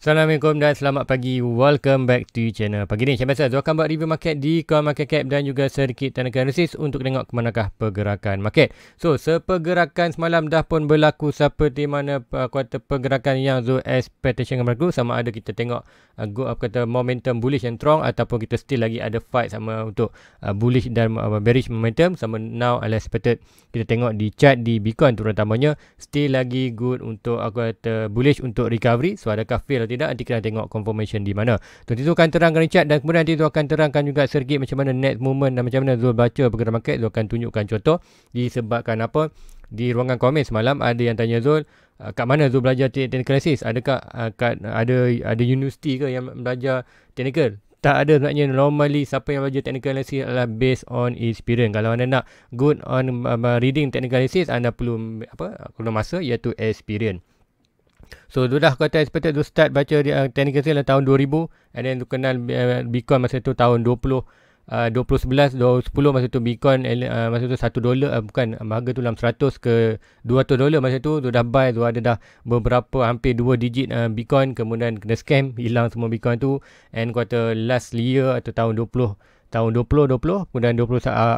Assalamualaikum dan selamat pagi. Welcome back to channel. Pagi ni macam biasa Zul akan buat review market di coin market cap dan juga sedikit teknikal analisis untuk tengok ke manakah pergerakan market. So, sepergerakan semalam dah pun berlaku seperti mana kuartal pergerakan yang Zul expectation berlaku, sama ada kita tengok momentum bullish and strong ataupun kita still lagi ada fight sama untuk bullish dan bearish momentum sama now as expected. Kita tengok di chart di Bitcoin terutamanya still lagi good untuk bullish untuk recovery. So, adakah fail tidak, nanti kita tengok confirmation di mana. Nanti Zul akan terangkan di chart dan kemudian nanti Zul akan terangkan juga sedikit macam mana next movement dan macam mana Zul baca pergerakan market. Zul akan tunjukkan contoh disebabkan apa. Di ruangan komen semalam ada yang tanya Zul, kat mana Zul belajar technical analysis? Adakah ada universiti ke yang belajar technical? Tak ada sebenarnya. Normally siapa yang belajar technical analysis adalah based on experience. Kalau anda nak good on reading technical analysis, anda perlu masa iaitu experience. So, tu dah kata expected to start baca technical sale tahun 2000 and then tu kenal Bitcoin masa tu tahun 2011 masa tu Bitcoin masa tu $1 bukan harga tu dalam 100 ke $200 masa tu dah buy. Tu ada dah beberapa hampir 2 digit Bitcoin, kemudian kena scam, hilang semua Bitcoin tu, and kata last year atau tahun 2020 kemudian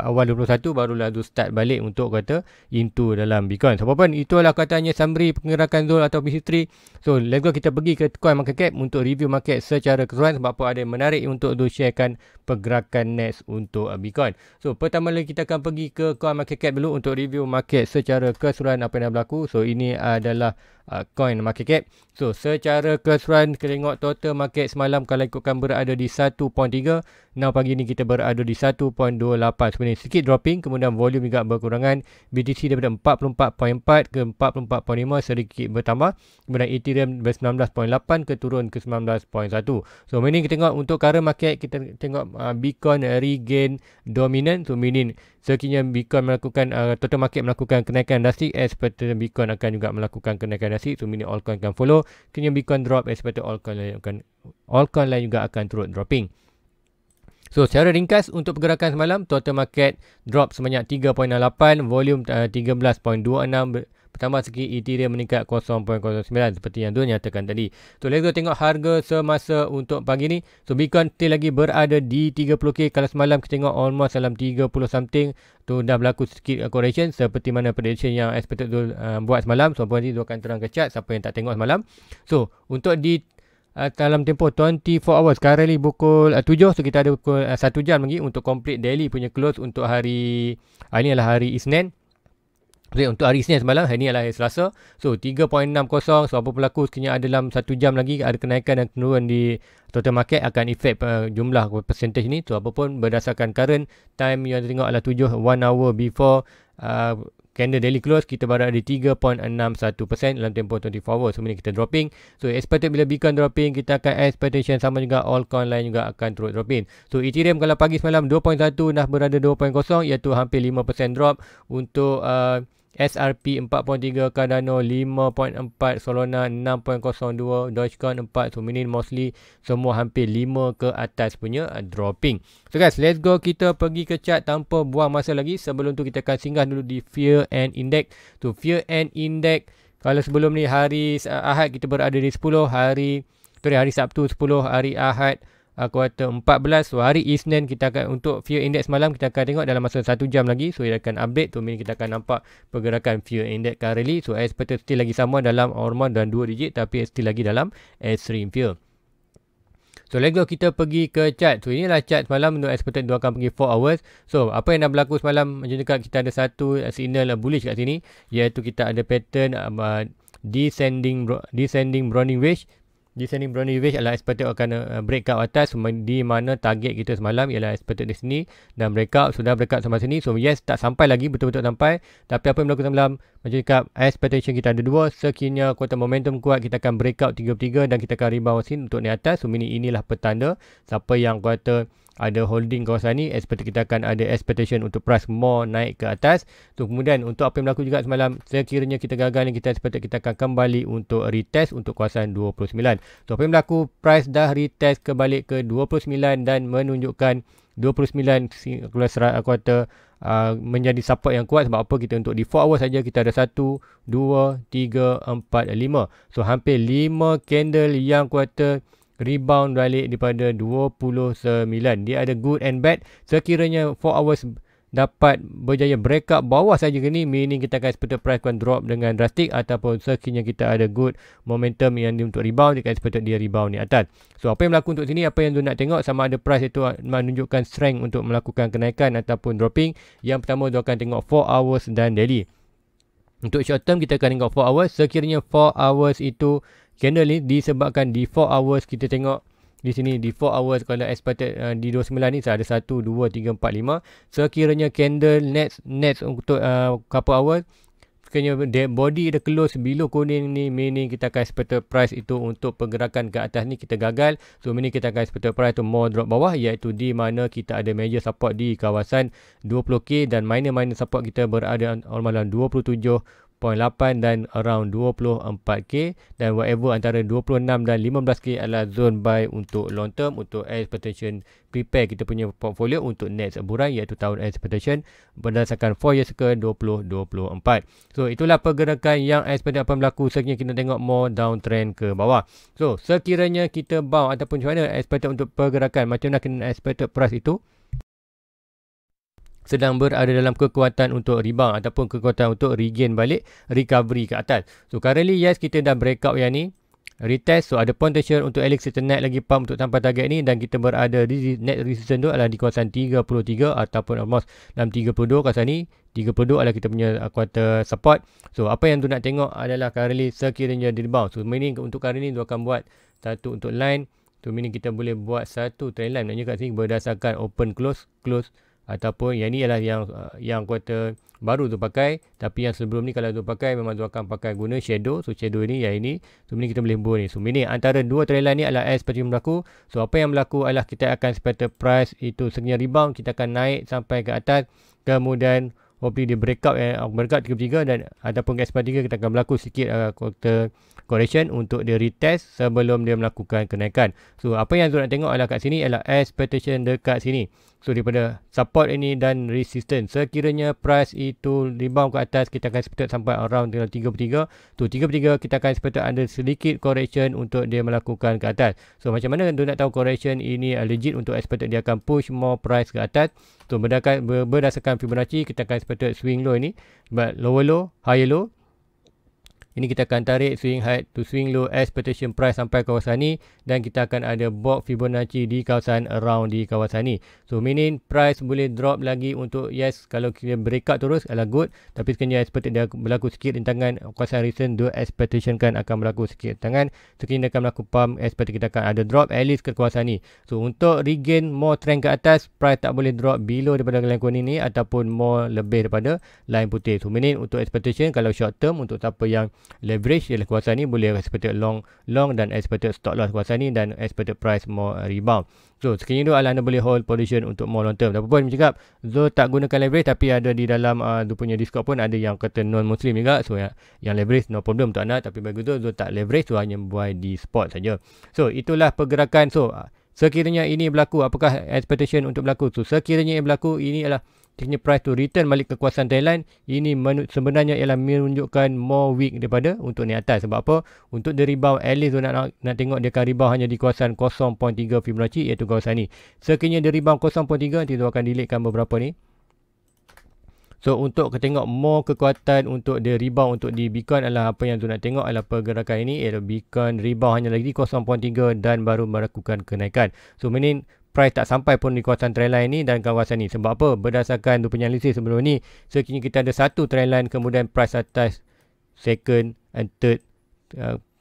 awal 21 barulah Zul start balik untuk kata into dalam Bitcoin. So, apapun itulah katanya summary pergerakan Zul atau history. So, let's go kita pergi ke coin market cap untuk review market secara keseluruhan sebab apa ada yang menarik untuk Zul sharekan pergerakan next untuk Bitcoin. So, pertama lagi kita akan pergi ke coin market cap dulu untuk review market secara keseluruhan apa yang dah berlaku. So, ini adalah coin market cap. So, secara keseluruhan kita tengok total market semalam kalau ikutkan berada di 1.3. Now pagi ni kita berada di 1.28. Sebenarnya sikit dropping, kemudian volume juga berkurangan. BTC daripada 44.4 ke 44.5 sedikit bertambah. Kemudian Ethereum dari 19.8 ke turun ke 19.1. So, ini kita tengok untuk current market, kita tengok Bitcoin regain dominant. So, meaning sekiranya Bitcoin melakukan total market melakukan kenaikan drastik, expected Bitcoin akan juga melakukan kenaikan drastik. So, meaning altcoin akan follow. Sekiranya Bitcoin drop, expected altcoin lain juga akan turut dropping. So, secara ringkas untuk pergerakan semalam, total market drop sebanyak 3.8, volume 13.26, pertama segi Ethereum meningkat 0.09 seperti yang Zul nyatakan tadi. So, let's go tengok harga semasa untuk pagi ni. So, Bitcoin still lagi berada di 30k. Kalau semalam kita tengok almost dalam 30 something, tu dah berlaku sedikit correction seperti mana prediction yang expected Zul buat semalam. So, nanti Zul akan terang ke chart siapa yang tak tengok semalam. So, untuk di dalam tempoh 24 hours sekarang ni pukul 7, so kita ada pukul 1 jam lagi untuk complete daily punya close untuk hari ini adalah hari Isnin. Okay, untuk hari Isnin semalam, hari ni adalah hari Selasa. So, 3.60. So, apa berlaku sekiranya ada dalam 1 jam lagi ada kenaikan dan penurunan di total market akan efek jumlah percentage ni. So, apapun berdasarkan current time yang tengok adalah 1 hour before candle daily close, kita berada di 3.61% dalam tempoh 24 hours. So, ini kita dropping. So, expected bila Bitcoin dropping, kita akan expectation sama juga altcoin lain juga akan turut dropping. So, Ethereum kalau pagi semalam 2.1 dah berada 2.0 iaitu hampir 5% drop. Untuk SRP 4.3, Cardano 5.4, Solana 6.02, Dogecoin 4. So, ini mostly semua hampir 5 ke atas punya dropping. So, guys, let's go kita pergi ke chart tanpa buang masa lagi. Sebelum tu kita akan singgah dulu di Fear and Index. So, Fear and Index, kalau sebelum ni hari Ahad kita berada di 10, hari Sabtu 10, hari Ahad kuartal 14. So, hari Isnin kita akan untuk Fear Index malam kita akan tengok dalam masa 1 jam lagi. So, dia akan update. So, ini kita akan nampak pergerakan Fear Index currently. So, expected still lagi sama dalam hormon dan 2 digit tapi still lagi dalam extreme fear. So, let's go kita pergi ke chart. So, inilah chart semalam untuk expected dia akan pergi 4 hours. So, apa yang dah berlaku semalam, macam cakap kita ada satu signal bullish kat sini, iaitu kita ada pattern descending Brownian wedge. Descending Brownian wedge adalah expected akan breakout atas, di mana target kita semalam ialah expected di sini dan breakout, sudah breakout sampai sini. So, yes, tak sampai lagi betul-betul sampai, tapi apa yang berlaku semalam, macam cakap expectation kita ada 2. Sekiranya kuartal momentum kuat, kita akan breakout 33 dan kita akan rebound sini untuk naik atas. So, inilah petanda siapa yang kuartal ada holding kawasan ni, expected kita akan ada expectation untuk price more naik ke atas. So, kemudian untuk apa yang berlaku juga semalam, sekiranya kita gagal ni, kita expected kita akan kembali untuk retest untuk kawasan 29. So, apa yang berlaku, price dah retest kebalik ke 29 dan menunjukkan 29 kuartal menjadi support yang kuat. Sebab apa? Kita untuk di 4 hours saja kita ada 1, 2, 3, 4, 5. So hampir 5 candle yang kuartal rebound balik daripada 29. Dia ada good and bad. Sekiranya 4 hours dapat berjaya breakout bawah saja ke ni, meaning kita akan expected price akan drop dengan drastik, ataupun sekiranya kita ada good momentum yang untuk rebound, kita akan expected dia rebound di atas. So apa yang berlaku untuk sini, apa yang tu nak tengok, sama ada price itu menunjukkan strength untuk melakukan kenaikan ataupun dropping. Yang pertama tu akan tengok 4 hours dan daily. Untuk short term kita akan tengok 4 hours. Sekiranya 4 hours itu candle ni disebabkan di 4 hours kita tengok di sini di 4 hours kalau expected di 29 ni ada 1, 2, 3, 4, 5. Sekiranya candle next untuk couple hours, sekiranya body dia close below kuning ni, meaning kita akan expected price itu untuk pergerakan ke atas ni kita gagal. So meaning kita akan expected price tu more drop bawah, iaitu di mana kita ada major support di kawasan 20k dan minor support kita berada dalam 27.8 dan around 24k, dan whatever antara 26 dan 15k adalah zone buy untuk long term, untuk expectation prepare kita punya portfolio untuk next bulan, iaitu tahun expectation berdasarkan 4 years ke 2024. So itulah pergerakan yang expected akan berlaku sekiranya kita tengok more downtrend ke bawah. So sekiranya kita bounce ataupun macam mana expected untuk pergerakan, macam mana kena expected price itu sedang berada dalam kekuatan untuk rebound ataupun kekuatan untuk regain balik, recovery ke atas. So currently yes, kita dah breakout yang ni, retest. So ada potential untuk Alex kita naik lagi pump untuk sampai target ni, dan kita berada di net resistance tu adalah di kawasan 33 ataupun almost dalam 32 kawasan ni. 32 adalah kita punya quarter support. So apa yang tu nak tengok adalah currently sekiranya di rebound. So meaning untuk kali ni tu akan buat satu untuk line. So meaning kita boleh buat satu trend line maknanya kat sini berdasarkan open close ataupun yang ni adalah yang kuartal baru tu pakai, tapi yang sebelum ni kalau tu pakai memang tu akan pakai guna shadow. So shadow ni yang ini, so ni kita boleh buat ni. So ini antara dua trend line ni adalah seperti yang berlaku. So apa yang berlaku adalah kita akan expected price itu sekiranya rebound, kita akan naik sampai ke atas, kemudian hopefully dia breakout 33 dan ataupun ke SP3 kita akan berlaku sikit quarter correction untuk dia retest sebelum dia melakukan kenaikan. So apa yang tu nak tengok adalah kat sini adalah expectation dekat sini. So daripada support ini dan resistance, sekiranya price itu rebound ke atas, kita akan expected sampai around 33. So 33 kita akan expected ada sedikit correction untuk dia melakukan ke atas. So macam mana tu nak tahu correction ini legit untuk expected dia akan push more price ke atas. So berdasarkan Fibonacci kita akan expected swing low ini, but lower low, higher low. Ini kita akan tarik swing high to swing low expectation price sampai kawasan ni, dan kita akan ada box Fibonacci di kawasan around di kawasan ni. So meaning price boleh drop lagi untuk yes, kalau kita breakout terus adalah good, tapi sekiranya expected dia berlaku sikit rintangan kawasan recent, dua expectation kan akan berlaku sikit rintangan. Sekiranya dia akan berlaku pump, expected kita akan ada drop at least ke kawasan ni. So untuk regain more trend ke atas, price tak boleh drop below daripada line kuning ni ataupun more lebih daripada line putih. So meaning untuk expectation kalau short term, untuk siapa yang leverage ialah kawasan ni boleh expected long dan expected stop loss kawasan ni, dan expected price more rebound. So sekiranya tu anda boleh hold position untuk more long term. Tapi pun cakap Zul tak gunakan leverage, tapi ada di dalam tu punya Discord pun ada yang kata non muslim juga. So yang leverage no problem untuk anda, tapi bagi Zul tak leverage, so hanya buy di spot saja. So itulah pergerakan. So sekiranya ini berlaku, apakah expectation untuk berlaku? So sekiranya yang berlaku ini adalah sekiranya price to return balik ke kawasan Thailand, ini sebenarnya ialah menunjukkan more weak daripada untuk ni atas. Sebab apa? Untuk dia rebound, at least nak tengok dia akan rebound hanya di kawasan 0.3 Fibonacci, iaitu kawasan ni. Sekiranya dia rebound 0.3, nanti tu akan deletekan beberapa ni. So untuk kita tengok more kekuatan untuk dia rebound untuk di Bitcoin adalah apa yang tu nak tengok adalah pergerakan ini, iaitu Bitcoin rebound hanya lagi 0.3 dan baru melakukan kenaikan. So meaning price tak sampai pun di kawasan trend line ni dan kawasan ni. Sebab apa? Berdasarkan tu penyelidik sebelum ni, sekiranya kita ada satu trend line, kemudian price atas second and third,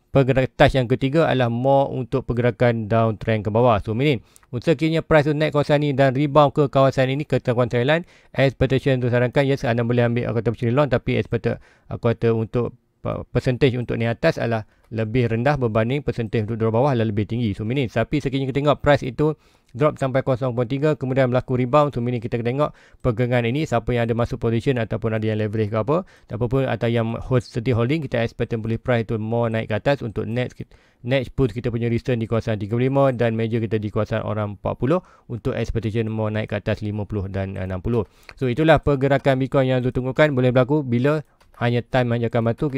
pergerakan touch yang ketiga adalah more untuk pergerakan downtrend ke bawah. So meaning sekiranya price tu naik kawasan ni dan rebound ke kawasan ini, ke kawasan trend line, expectation tu sarankan yes, anda boleh ambil quarter opportunity long, tapi expected quarter untuk percentage untuk ni atas adalah lebih rendah berbanding percentage untuk di bawah adalah lebih tinggi. So meaning, tapi sekiranya kita tengok price itu drop sampai 0.3, kemudian berlaku rebound. So meaning kita tengok pegangan ini, siapa yang ada masuk position ataupun ada yang leverage ke apa, tak apa pun, atau yang still holding, kita expect boleh price tu more naik ke atas untuk next push kita punya resistance di kawasan 35 dan major kita di kawasan orang 40 untuk expectation more naik ke atas 50 dan 60. So itulah pergerakan Bitcoin yang ditunggukan boleh berlaku bila hanya time hanya akan batu.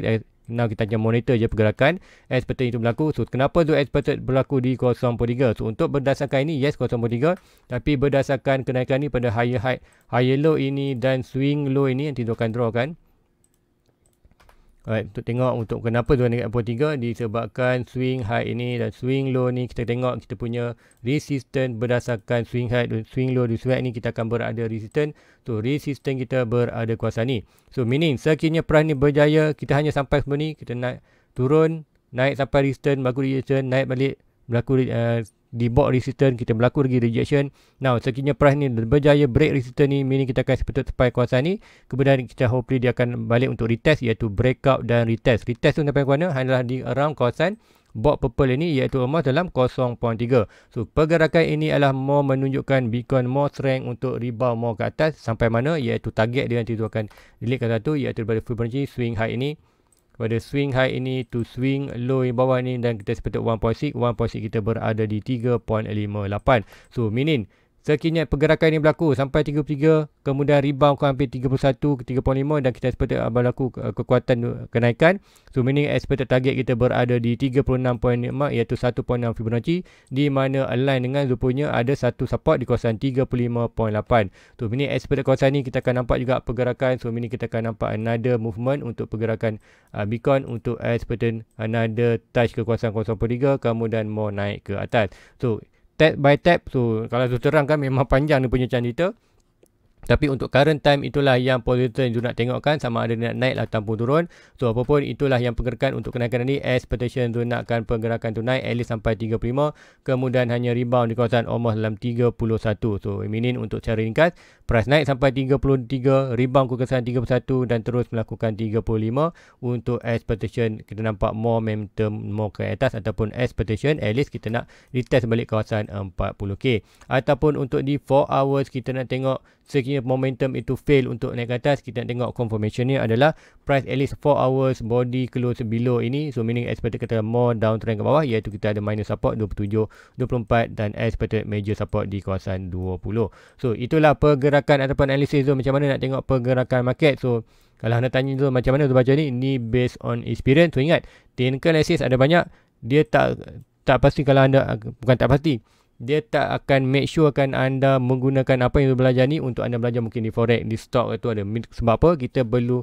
Now kita hanya monitor je pergerakan expected itu berlaku. So kenapa tu expected berlaku di 0.3? So untuk berdasarkan ini, yes 0.3, tapi berdasarkan kenaikan ni pada higher high, higher low ini dan swing low ini, nanti tu akan draw kan. Alright, untuk tengok untuk kenapa tu naik 0.3, disebabkan swing high ini dan swing low ni, kita tengok kita punya resistance berdasarkan swing high dan swing low di swing ni, kita akan berada resistance. So resistance kita berada kawasan ni. So meaning sekiranya price ni berjaya, kita hanya sampai sebelum ni, kita naik turun, naik sampai resistance, berlaku resistance, naik balik, berlaku di bawah resistance, kita berlaku lagi rejection. Now sekiranya price ni berjaya break resistance ni, meaning kita akan sampai kawasan ni, kemudian kita hopefully dia akan balik untuk retest, iaitu breakout dan retest. Retest tu sampai mana? Hanyalah di around kawasan box purple ini, iaitu almost dalam 0.3. So pergerakan ini adalah more menunjukkan Bitcoin more strength untuk rebound more ke atas sampai mana, iaitu target dia nanti tu akan delete ke satu, iaitu daripada Fibonacci swing high ini, pada swing high ini to swing low di bawah ni, dan kita seperti 1.6 kita berada di 3.58. So meaning sekiranya pergerakan ini berlaku sampai 33, kemudian rebound ke hampir 31 ke 3.5 dan kita seperti berlaku kekuatan kenaikan. So meaning expected target kita berada di 36.5, iaitu 1.6 Fibonacci, di mana align dengan rupanya ada satu support di kawasan 35.8. So meaning expected kawasan ni kita akan nampak juga pergerakan. So meaning kita akan nampak another movement untuk pergerakan Bitcoin untuk expected another touch ke kawasan 0.3, kemudian mau naik ke atas. So tap by tap. So kalau tu terang kan memang panjang dia punya cerita. Tapi untuk current time itulah yang positif you nak tengokkan, sama ada nak naik ataupun turun. So apapun itulah yang pergerakan untuk kenaikan ni. Expectation tu nakkan pergerakan tu naik at least sampai 35, kemudian hanya rebound di kawasan almost dalam 31. So meaning untuk cara ringkas, price naik sampai 33, rebound ke kawasan 31 dan terus melakukan 35 untuk expectation kita nampak more momentum more ke atas, ataupun expectation at least kita nak retest balik kawasan 40k. Ataupun untuk di 4 hours kita nak tengok sekiranya momentum itu fail untuk naik ke atas, kita nak tengok confirmation ni adalah price at least 4 hours body close below ini. So meaning expected kita more downtrend ke bawah, iaitu kita ada minus support 27, 24 dan expected major support di kawasan 20. So itulah pergerakan ataupun analisis tu, macam mana nak tengok pergerakan market. So kalau anda tanya tu macam mana tu baca ni based on experience. So ingat, technical analysis ada banyak, dia tak pasti. Kalau anda bukan tak pasti, dia tak akan make sure akan anda menggunakan apa yang belajar ni untuk anda belajar mungkin di forex, di stock itu ada. Sebab apa? Kita perlu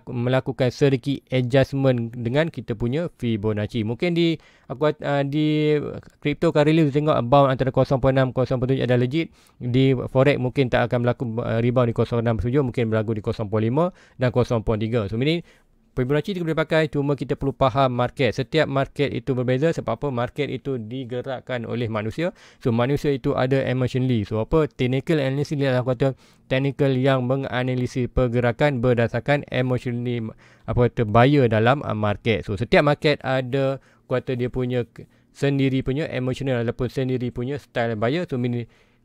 melakukan sedikit adjustment dengan kita punya Fibonacci. Mungkin di cryptocurrency tengok bound antara 0.6 0.7 ada legit. Di forex mungkin tak akan berlaku rebound di 0.67, mungkin berlaku di 0.5 dan 0.3. So meaning Fibonacci itu boleh pakai, cuma kita perlu faham market. Setiap market itu berbeza. Sebab apa? Market itu digerakkan oleh manusia. So manusia itu ada emotionally. So apa? Technical analysis adalah kata technical yang menganalisis pergerakan berdasarkan emotionally buyer dalam market. So setiap market ada kata dia punya sendiri punya emotional ataupun sendiri punya style buyer. So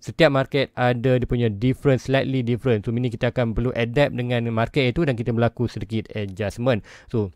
setiap market ada dia punya different, slightly different. So meaning kita akan perlu adapt dengan market itu dan kita berlaku sedikit adjustment. So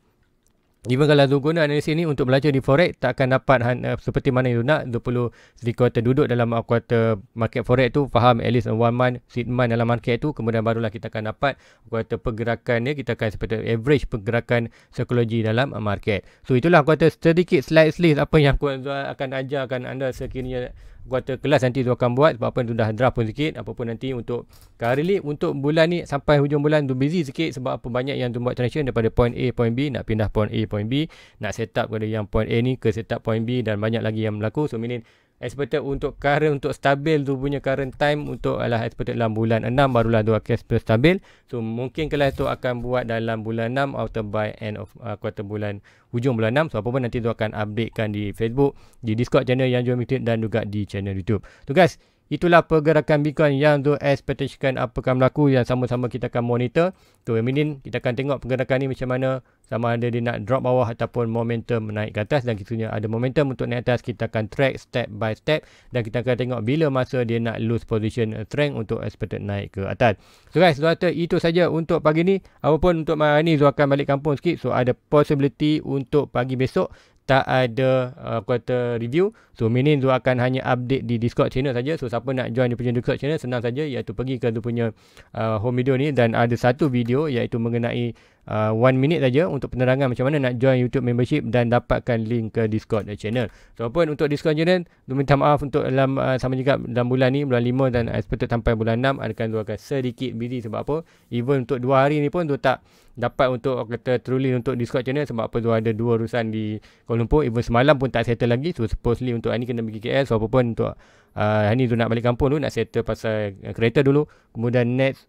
even kalau tu guna analisis ni untuk belajar di forex, tak akan dapat seperti mana you nak. Tu perlu sedikit duduk dalam kuartal market forex tu, faham at least 1 month, 6 month dalam market tu, kemudian barulah kita akan dapat kuartal pergerakan dia. Kita akan seperti average pergerakan psikologi dalam market. So itulah kuartal sedikit slide list apa yang aku akan ajarkan anda sekiranya kuartal kelas nanti tu akan buat. Sebab apa tu dah draft pun sikit. Apapun nanti untuk currently untuk bulan ni sampai hujung bulan tu busy sikit. Sebab apa, banyak yang tu buat transaction daripada point A point B, nak pindah point A point B, nak set up pada yang point A ni ke set up point B, dan banyak lagi yang berlaku. So meaning expected untuk current, untuk stabil tu punya current time untuk adalah expected dalam bulan 6 barulah tu akan stabil. So mungkin kelas tu akan buat dalam bulan 6 atau by end of kuartal bulan, hujung bulan 6. So apa pun nanti tu akan updatekan di Facebook, di Discord channel yang jual meeting dan juga di channel YouTube. So guys, itulah pergerakan Bitcoin yang Zul expectation apa akan berlaku, yang sama-sama kita akan monitor. So Eminin kita akan tengok pergerakan ni macam mana, sama ada dia nak drop bawah ataupun momentum naik ke atas. Dan kita ada momentum untuk naik atas, kita akan track step by step dan kita akan tengok bila masa dia nak lose position strength untuk expected naik ke atas. So guys, itu saja untuk pagi ni. Apapun untuk hari ni Zul akan balik kampung sikit, so ada possibility untuk pagi besok tak ada quarter review. So Minin Zul akan hanya update di Discord channel saja. So siapa nak join dia punya Discord channel, senang saja, iaitu pergi ke dia punya home video ni, dan ada satu video iaitu mengenai 1 minit saja untuk penerangan macam mana nak join YouTube membership dan dapatkan link ke Discord channel. So pun untuk Discord channel, minta maaf untuk dalam sama juga dalam bulan ni, bulan 5 dan expected sampai bulan 6 akan sedikit busy. Sebab apa? Even untuk 2 hari ni pun tu tak dapat untuk kata truly untuk Discord channel, sebab apa tu ada 2 urusan di Kuala Lumpur. Even semalam pun tak settle lagi. So supposedly untuk hari ni kena pergi KL. So apa pun untuk hari ni tu nak balik kampung dulu, nak settle pasal kereta dulu. Kemudian next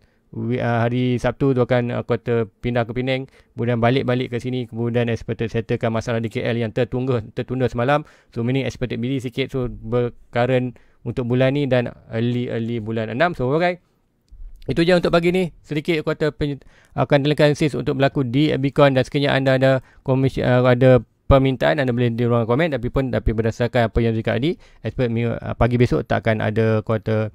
hari Sabtu tu akan quarter pindah ke Penang, kemudian balik ke sini, kemudian expected settlekan masalah di KL yang tertunda semalam. So meaning expected busy sikit. So berkaren untuk bulan ni dan early bulan 6. So okay, itu je untuk pagi ni. Sedikit quarter akan analysis untuk berlaku di Bitcoin. Dan sekiranya anda ada ada permintaan, anda boleh di ruang komen. Tapi berdasarkan apa yang cakap tadi, expect pagi besok tak akan ada quarter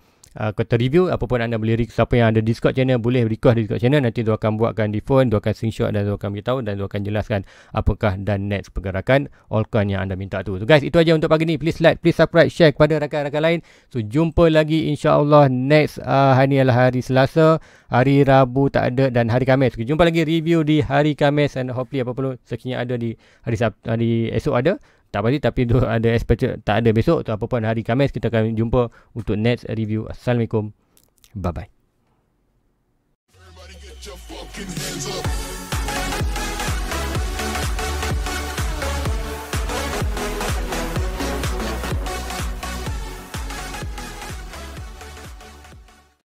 review. Apapun anda boleh siapa yang ada Discord channel boleh request di Discord channel. Nanti dia akan buatkan di phone, dia akan screenshot dan dia akan beritahu dan dia akan jelaskan apakah dan next pergerakan altcoin yang anda minta tu. So guys, itu aja untuk pagi ni. Please like, please subscribe, share kepada rakan-rakan lain. So jumpa lagi insya-Allah next hari ni adalah hari Selasa, hari Rabu tak ada, dan hari Khamis. Jumpa lagi review di hari Khamis, and hopefully apa perlu sekiranya ada di hari esok ada. Tak pasti, tapi tu ada expected tak ada besok. So apa pun hari Khamis kita akan jumpa untuk next review. Assalamualaikum. Bye bye.